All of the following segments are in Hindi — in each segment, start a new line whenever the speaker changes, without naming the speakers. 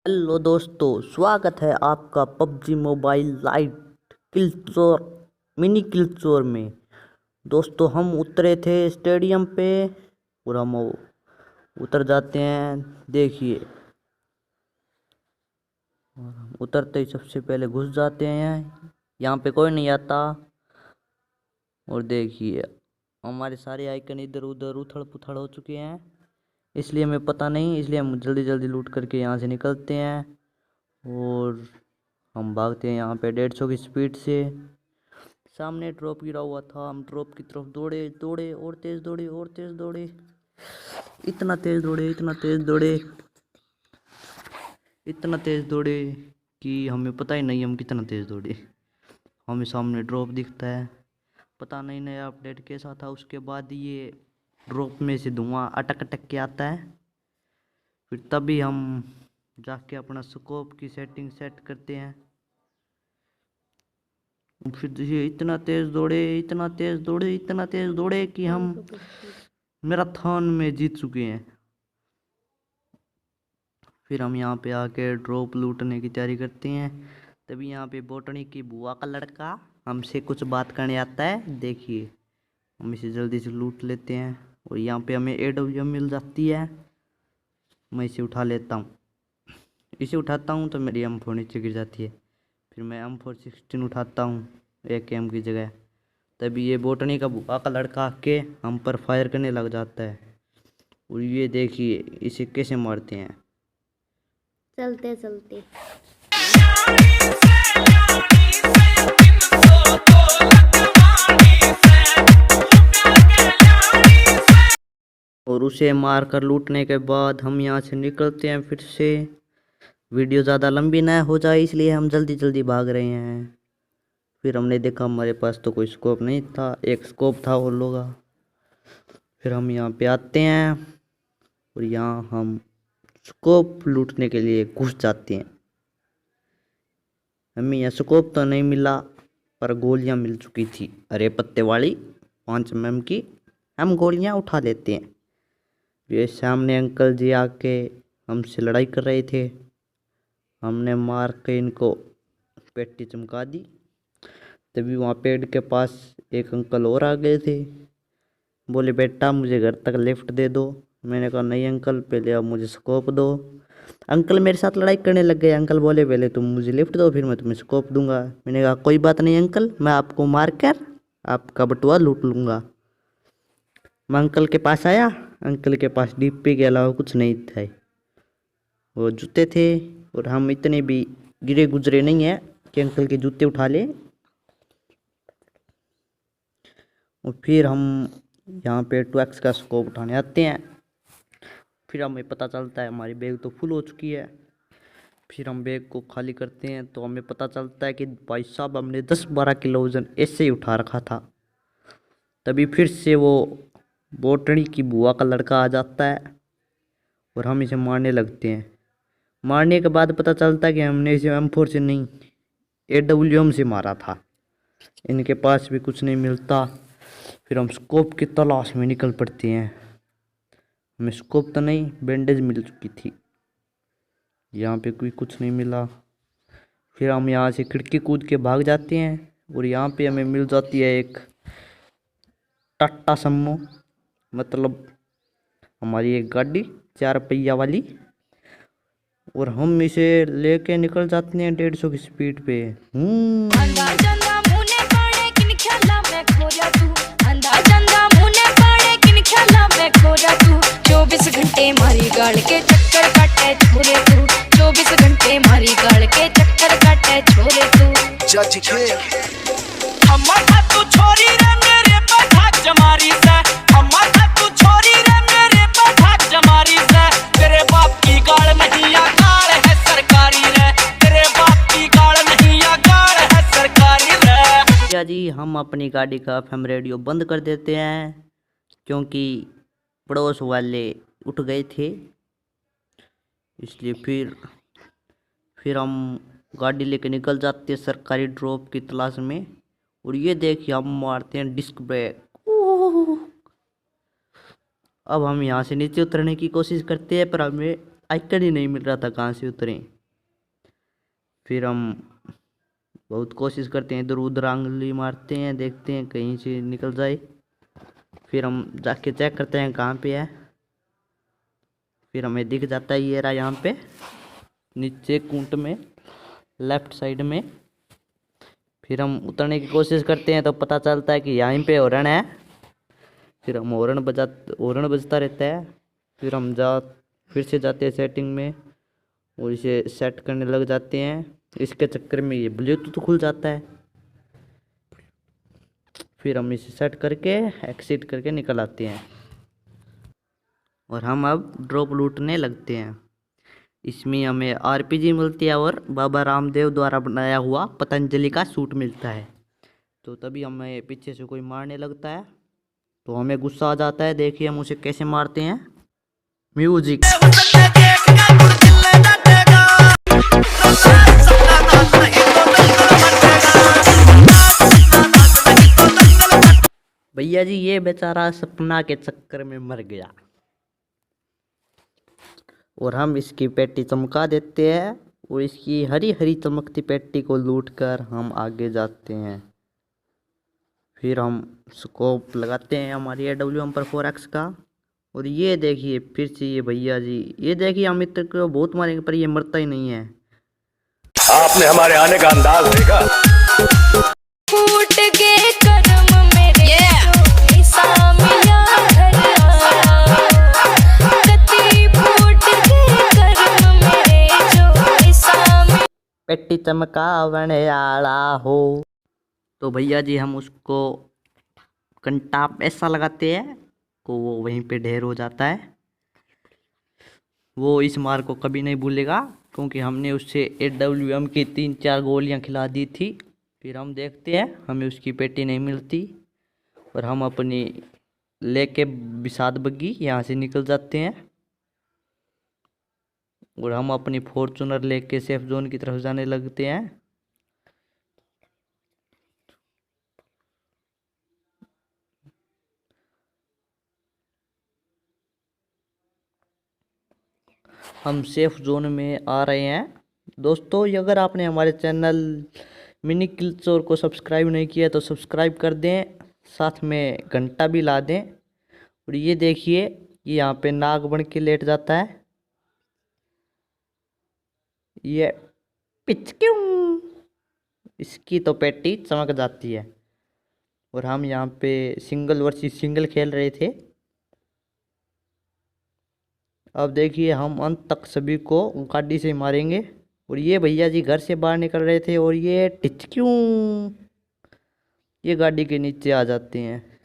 हेलो दोस्तों, स्वागत है आपका पबजी मोबाइल लाइट किलचोर मिनी किलचोर में। दोस्तों, हम उतरे थे स्टेडियम पे और हम उतर जाते हैं। देखिए, उतरते ही सबसे पहले घुस जाते हैं। यहाँ पे कोई नहीं आता। और देखिए, हमारे सारे आइकन इधर उधर उथड़ पुथड़ हो चुके हैं, इसलिए हमें पता नहीं। इसलिए हम जल्दी जल्दी लूट करके यहाँ से निकलते हैं और हम भागते हैं यहाँ पे 150 की स्पीड से। सामने ड्रॉप गिरा हुआ था, हम ड्रॉप की तरफ दौड़े दौड़े और तेज दौड़े और तेज दौड़े। इतना तेज दौड़े, इतना तेज दौड़े, इतना तेज दौड़े कि हमें पता ही नहीं हम कितना तेज दौड़े। हमें सामने ड्रॉप दिखता है। पता नहीं नया अपडेट कैसा था, उसके बाद ये ड्रॉप में से धुआं अटक अटक के आता है। फिर तभी हम जाके अपना स्कोप की सेटिंग सेट करते हैं। फिर ये इतना तेज दौड़े, इतना तेज दौड़े, इतना तेज दौड़े कि हम मैराथन में जीत चुके हैं। फिर हम यहाँ पे आके ड्रॉप लूटने की तैयारी करते हैं। तभी यहाँ पे बोटनी की बुआ का लड़का हमसे कुछ बात करने आता है। देखिए, हम इसे जल्दी से लूट लेते हैं और यहाँ पे हमें AWM मिल जाती है। मैं इसे उठा लेता हूँ। इसे उठाता हूँ तो मेरी M4 नीचे गिर जाती है। फिर मैं M416 उठाता हूँ AKM की जगह। तभी ये बोटनी का बुआ का लड़का आके हम पर फायर करने लग जाता है। और ये देखिए इसे कैसे मारते हैं।
चलते चलते
और उसे मार कर लूटने के बाद हम यहाँ से निकलते हैं। फिर से वीडियो ज़्यादा लंबी ना हो जाए, इसलिए हम जल्दी जल्दी भाग रहे हैं। फिर हमने देखा हमारे पास तो कोई स्कोप नहीं था, एक स्कोप था वो लोग। फिर हम यहाँ पे आते हैं और यहाँ हम स्कोप लूटने के लिए घुस जाते हैं। हमें यहाँ स्कोप तो नहीं मिला, पर गोलियाँ मिल चुकी थी हरे पत्ते वाली 5 mm की। हम गोलियाँ उठा लेते हैं। ये सामने अंकल जी आके हमसे लड़ाई कर रहे थे। हमने मार के इनको पेटी चमका दी। तभी वहाँ पेड़ के पास एक अंकल और आ गए थे। बोले, बेटा मुझे घर तक लिफ्ट दे दो। मैंने कहा, नहीं अंकल, पहले आप मुझे स्कोप दो। अंकल मेरे साथ लड़ाई करने लग गए। अंकल बोले, पहले तुम मुझे लिफ्ट दो, फिर मैं तुम्हें स्कोप दूंगा। मैंने कहा, कोई बात नहीं अंकल, मैं आपको मार कर आपका बटुआ लूट लूँगा। मैं अंकल के पास आया। अंकल के पास डीपी के अलावा कुछ नहीं था, वो जूते थे। और हम इतने भी गिरे गुजरे नहीं हैं कि अंकल के जूते उठा लें। और फिर हम यहाँ पे 2x का स्कोप उठाने आते हैं। फिर हमें पता चलता है हमारी बैग तो फुल हो चुकी है। फिर हम बैग को खाली करते हैं तो हमें पता चलता है कि भाई साहब हमने 10-12 किलो वजन ऐसे ही उठा रखा था। तभी फिर से वो बोटनी की बुआ का लड़का आ जाता है और हम इसे मारने लगते हैं। मारने के बाद पता चलता है कि हमने इसे M4 से नहीं AWM से मारा था। इनके पास भी कुछ नहीं मिलता। फिर हम स्कोप की तलाश में निकल पड़ते हैं। हमें स्कोप तो नहीं, बैंडेज मिल चुकी थी। यहाँ पे कोई कुछ नहीं मिला। फिर हम यहाँ से खिड़की कूद के भाग जाते हैं और यहाँ पे हमें मिल जाती है एक टाटा सम्मो, मतलब हमारी एक गाड़ी 4 पहिया वाली। और हम इसे लेके निकल जाते हैं 150 की स्पीड पे।
चौबीस घंटे मारी गाड़ के चक्कर काटे छोरे तू, 24 घंटे मारी गाड़ के चक्कर काटे छोरे तू। जज के अम्मा था तू छोरी रे मेरे पठाक जमारी से, अम्मा था तू छोरी रे मेरे पठाक जमारी से। तेरे बाप की गाड़ नहीं या गाड़ है सरकारी रे, तेरे बाप की गाड़ नहीं या गाड़ है सरकारी रे।
जी, हम अपनी गाड़ी का FM रेडियो बंद कर देते हैं क्योंकि पड़ोस वाले उठ गए थे। इसलिए फिर हम गाड़ी लेके निकल जाते हैं सरकारी ड्रॉप की तलाश में। और ये देखिए, हम मारते हैं डिस्क ब्रेक। अब हम यहाँ से नीचे उतरने की कोशिश करते हैं, पर हमें आइकन ही नहीं मिल रहा था कहाँ से उतरें। फिर हम बहुत कोशिश करते हैं, इधर उधर आंगली मारते हैं, देखते हैं कहीं से निकल जाए। फिर हम जाके चेक करते हैं कहाँ पे है। फिर हमें दिख जाता है ये रहा यहाँ पे नीचे कूंट में लेफ्ट साइड में। फिर हम उतरने की कोशिश करते हैं तो पता चलता है कि यहीं पे हॉर्न है। फिर हम हॉर्न बजता रहता है। फिर से जाते हैं सेटिंग में और इसे सेट करने लग जाते हैं। इसके चक्कर में ये ब्लूटूथ खुल जाता है। फिर हम इसे सेट करके एक्सिट करके निकल आते हैं और हम अब ड्रॉप लूटने लगते हैं। इसमें हमें आरपीजी मिलती है और बाबा रामदेव द्वारा बनाया हुआ पतंजलि का सूट मिलता है। तो तभी हमें पीछे से कोई मारने लगता है तो हमें गुस्सा आ जाता है। देखिए हम उसे कैसे मारते हैं। म्यूजिक। भैया जी ये बेचारा सपना के चक्कर में मर गया और हम इसकी पेटी चमका देते हैं और इसकी हरी हरी चमकती पेटी को लूटकर हम आगे जाते हैं। फिर हम स्कोप लगाते हैं हमारी AWM पर 4x का और ये देखिए फिर से ये भैया जी, ये देखिए हम मित्र को बहुत मारेंगे पर ये मरता ही नहीं है।
आपने हमारे आने का अंदाज देखा।
फूट के कर्म मेरे जो ऐसा मिला कति फूट के कर्म मेरे जो ऐसा
पेटी चमकावन आला हो। तो भैया जी हम उसको कंटा ऐसा लगाते हैं को वो वहीं पे ढेर हो जाता है। वो इस मार को कभी नहीं भूलेगा क्योंकि हमने उससे AWM की 3-4 गोलियां खिला दी थी। फिर हम देखते हैं हमें उसकी पेटी नहीं मिलती और हम अपनी लेके विषाद बग्गी यहाँ से निकल जाते हैं और हम अपनी फॉर्चूनर लेके सेफ जोन की तरफ जाने लगते हैं। हम सेफ जोन में आ रहे हैं। दोस्तों अगर आपने हमारे चैनल मिनी किल चोर को सब्सक्राइब नहीं किया तो सब्सक्राइब कर दें, साथ में घंटा भी ला दें। और ये देखिए ये यहाँ पे नाग बन के लेट जाता है। ये पिचक्यों इसकी तो पेटी चमक जाती है। और हम यहाँ पे सिंगल वर्सेस सिंगल खेल रहे थे। अब देखिए हम अंत तक सभी को गाड़ी से मारेंगे। और ये भैया जी घर से बाहर निकल रहे थे और ये टिचक्यों ये गाड़ी के नीचे आ जाते हैं।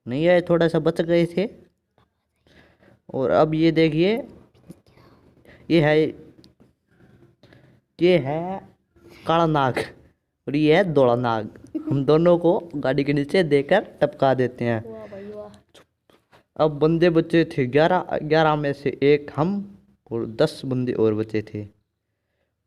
नहीं आए, थोड़ा सा बच गए थे। और अब ये देखिए ये है काला नाग और ये है धोला नाग। हम दोनों को गाड़ी के नीचे देकर टपका देते हैं। अब बंदे बचे थे 11 में से एक हम और 10 बंदे और बचे थे।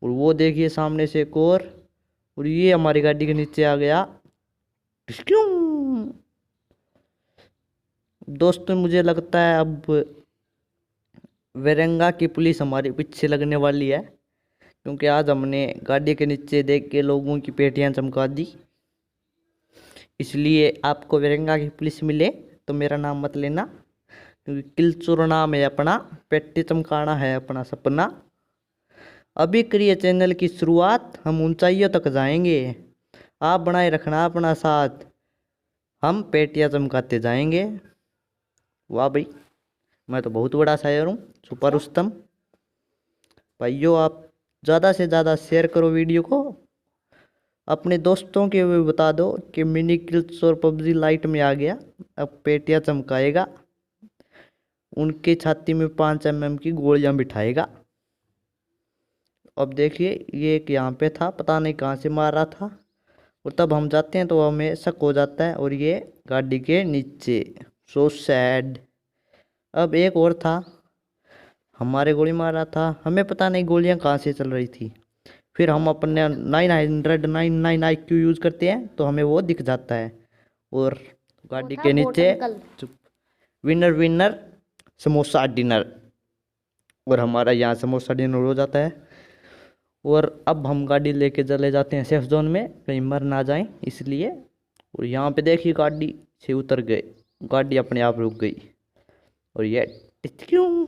और वो देखिए सामने से एक और ये हमारी गाड़ी के नीचे आ गया। क्यों दोस्तों मुझे लगता है अब वेरेंगा की पुलिस हमारे पीछे लगने वाली है क्योंकि आज हमने गाड़ी के नीचे देख के लोगों की पेटियां चमका दी। इसलिए आपको वेरेंगा की पुलिस मिले तो मेरा नाम मत लेना क्योंकि किल चोर नाम है अपना, पेटी चमकाना है अपना सपना। अभी करिए चैनल की शुरुआत, हम ऊंचाइयों तक जाएंगे। आप बनाए रखना अपना साथ, हम पेटियां चमकाते जाएंगे। वाह भाई मैं तो बहुत बड़ा शायर हूँ, सुपर रुस्तम। भाइयों आप ज़्यादा से ज़्यादा शेयर करो वीडियो को, अपने दोस्तों के भी बता दो कि मिनी किल चोर PUBG लाइट में आ गया, अब पेटियां चमकाएगा, उनके छाती में 5 mm की गोलियां बिठाएगा। अब देखिए ये एक यहाँ पे था, पता नहीं कहाँ से मार रहा था। और तब हम जाते हैं तो हमें शक हो जाता है और ये गाड़ी के नीचे। So sad. अब एक और था हमारे गोली मार रहा था, हमें पता नहीं गोलियां कहाँ से चल रही थी। फिर हम अपने 999 IQ यूज़ करते हैं तो हमें वो दिख जाता है और गाड़ी के नीचे विनर विनर समोसा डिनर। और हमारा यहाँ समोसा डिनर हो जाता है और अब हम गाड़ी लेके चले जाते हैं सेफ जोन में, कहीं मर ना जाएं इसलिए। और यहाँ पे देखिए गाड़ी से उतर गए, गाड़ी अपने आप रुक गई। और ये क्यों,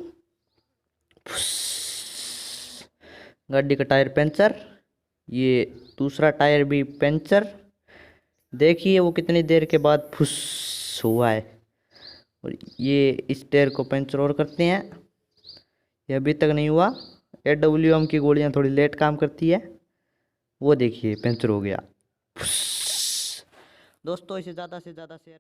गाड़ी का टायर पंचर, ये दूसरा टायर भी पंचर। देखिए वो कितनी देर के बाद फुस हुआ है। और ये इस टायर को पंचर और करते हैं, ये अभी तक नहीं हुआ। AWM की गोलियां थोड़ी लेट काम करती है। वो देखिए पंचर हो गया। दोस्तों इसे ज़्यादा से ज़्यादा शेयर